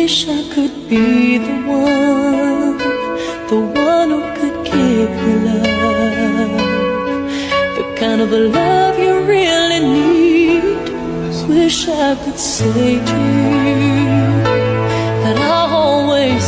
wish I could be the one who could give you love, the kind of a love you really need. Wish I could say to you that I'll always